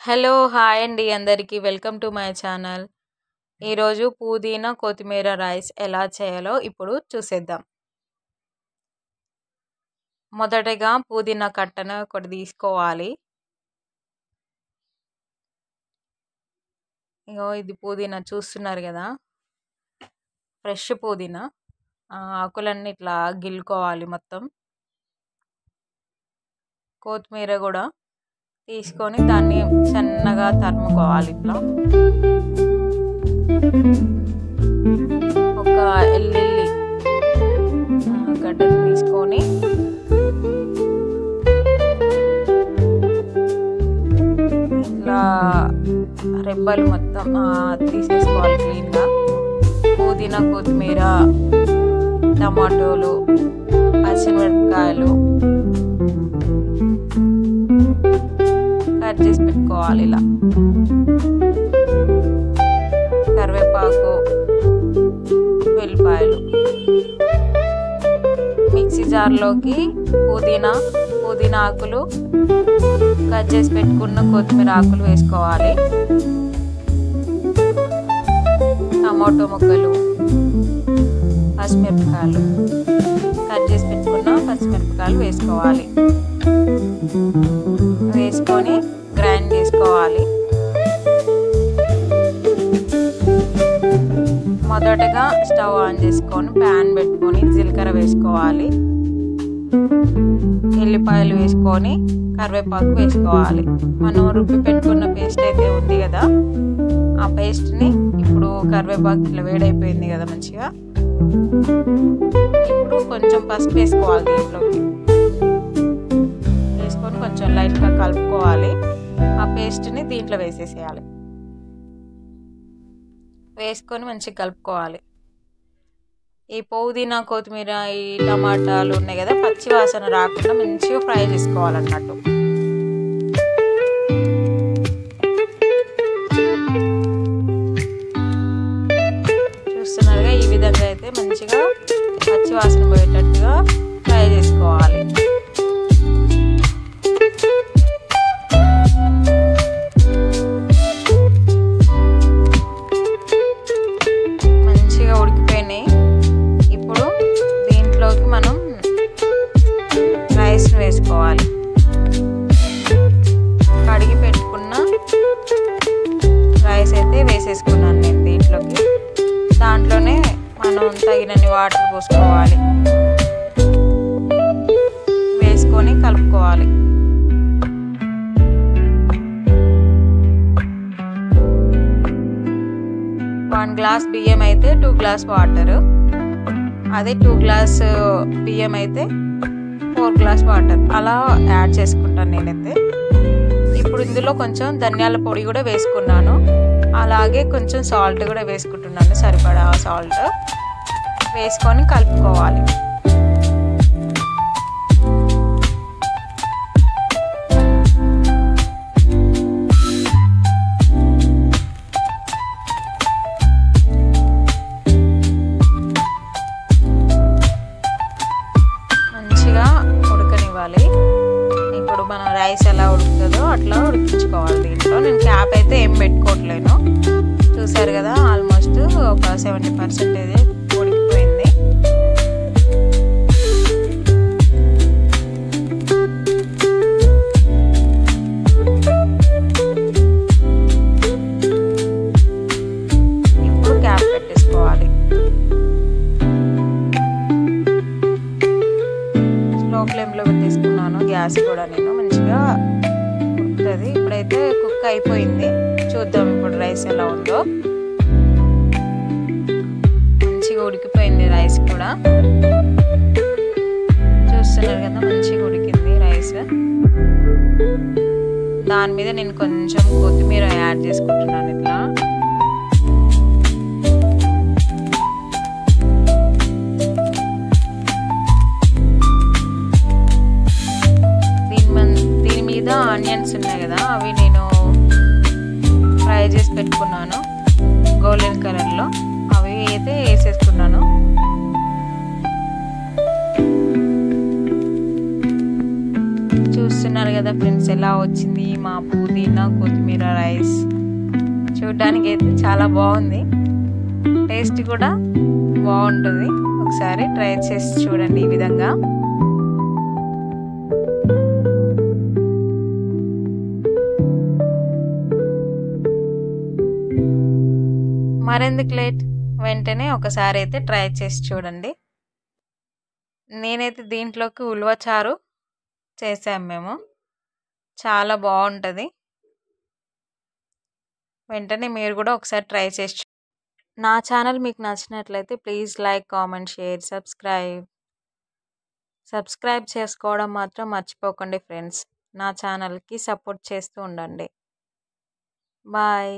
Hello! Hi అండి అందరికీ. Welcome to my channel. ఈరోజు పుదీనా, కొత్తిమీర రైస్ ఎలా చేయాలో ఇప్పుడు చూసేద్దాం. మొదటగా పుదీనా కట్టను ఒకటి తీసుకోవాలి. ఇది పుదీనా చూస్తున్నారు కదా, ఫ్రెష్ పుదీనా. ఆకులన్నీ ఇట్లా గిల్లుకోవాలి మొత్తం. కొత్తిమీర కూడా తీసుకొని దాన్ని సన్నగా తరుముకోవాలి. ఇట్లా ఒక ఎల్లుల్లి గడ్డను తీసుకొని ఇట్లా రెబ్బలు మొత్తం తీసేసుకోవాలి క్లీన్గా. పుదీనా, కొత్తిమీర, టమాటోలు, పచ్చిమిరపకాయలు కట్ చేసి పెట్టుకోవాలి. ఇలా కరివేపాకు, వెల్లిపాయలు. మిక్సీ జార్లోకి పుదీనా ఆకులు, కట్ చేసి పెట్టుకున్న కొత్తిమీర ఆకులు వేసుకోవాలి. టమాటో ముక్కలు, పచ్చిమిరపకాయలు, కట్ చేసి పెట్టుకున్న పచ్చిమిరపకాయలు వేసుకోవాలి. వేసుకొని గ్రైండ్ చేసుకోవాలి. మొదటగా స్టవ్ ఆన్ చేసుకొని ప్యాన్ పెట్టుకొని జీలకర్ర వేసుకోవాలి. ఎల్లిపాయలు వేసుకొని కరివేపాకు వేసుకోవాలి. మనం రుబ్బి పెట్టుకున్న పేస్ట్ అయితే ఉంది కదా, ఆ పేస్ట్ని ఇప్పుడు కరివేపాకు ఇట్లా వేడైపోయింది కదా మంచిగా. ఇప్పుడు కొంచెం పసుపు వేసుకోవాలి. దీంట్లోకి వేసుకొని కొంచెం లైట్గా కలుపుకోవాలి. ఆ పేస్ట్ని దీంట్లో వేసేసేయాలి. వేసుకొని మంచిగా కలుపుకోవాలి. ఈ పుదీనా, కొత్తిమీర, ఈ టమాటాలు ఉన్నాయి కదా, పచ్చి వాసన రాకుండా మంచిగా ఫ్రై చేసుకోవాలన్నట్టు. చూస్తున్నారుగా, ఈ విధంగా అయితే మంచిగా పచ్చి వాసన పోయేటట్టుగా ఫ్రై చేసుకోవాలి. మంచిగా ఉడికిపోయినాయి. ఇప్పుడు దీంట్లోకి మనం రైస్ని వేసుకోవాలి. కడిగి పెట్టుకున్న రైస్ అయితే వేసేసుకున్నాను నేను దీంట్లోకి. దాంట్లోనే మనం తగినన్ని వాటర్ పోసుకోవాలి. వేసుకొని కలుపుకోవాలి. వన్ గ్లాస్ బియ్యం అయితే 2 గ్లాస్ వాటర్, అదే 2 గ్లాస్ బియ్యం అయితే 4 గ్లాస్ వాటర్ అలా యాడ్ చేసుకుంటాను నేనైతే. ఇప్పుడు ఇందులో కొంచెం ధనియాల పొడి కూడా వేసుకున్నాను. అలాగే కొంచెం సాల్ట్ కూడా వేసుకుంటున్నాను, సరిపడా సాల్ట్ వేసుకొని కలుపుకోవాలి. మంచిగా ఉడకనివ్వాలి. ఇప్పుడు మన రైస్ ఎలా ఉడుకుతుందో అట్లా ఉడికించుకోవాలి. దీంట్లో నేను క్యాప్ అయితే ఏం పెట్టుకోవట్లేను. చూసారు కదా, ఆల్మోస్ట్ ఒక 70% ఉడికిపోయింది. ఇప్పుడు క్యాప్ పెట్టేసుకోవాలి. స్లో ఫ్లేమ్లో పెట్టేసుకున్నాను గ్యాస్ కూడా నేను. మంచిగా ఉడుకుతుంది. ఇప్పుడైతే కుక్ అయిపోయింది. చూద్దాం ఇప్పుడు రైస్ ఎలా ఉందో. మంచిగా ఉడికిపోయింది రైస్ కూడా. చూస్తున్నారు కదా, మంచిగా ఉడికింది రైస్. దాని మీద నేను కొంచెం కొత్తిమీర యాడ్ చేసుకుంటున్నాను ఇట్లా. దీని మీద ఆనియన్స్ ఉన్నాయి కదా, అవి నేను ఫ్రై చేసి పెట్టుకున్నాను గోల్డెన్ కలర్లో. అవి అయితే వేసేసుకున్నాను. చూస్తున్నారు కదా ఫ్రెండ్స్, ఎలా వచ్చింది మా పుదీనా, కొత్తిమీర రైస్. చూడ్డానికి అయితే చాలా బాగుంది, టేస్ట్ కూడా బాగుంటుంది. ఒకసారి ట్రై చేసి చూడండి ఈ విధంగా. మరెందుకు లేట్, వెంటనే ఒకసారి అయితే ట్రై చేసి చూడండి. నేనైతే దీంట్లోకి ఉలవ చారు చేసాం మేము, చాలా బాగుంటుంది. వెంటనే మీరు కూడా ఒకసారి ట్రై చేసి నా ఛానల్ మీకు నచ్చినట్లయితే please like, comment, share, subscribe చేసుకోవడం మాత్రం మర్చిపోకండి ఫ్రెండ్స్. నా ఛానల్కి సపోర్ట్ చేస్తూ ఉండండి. బాయ్.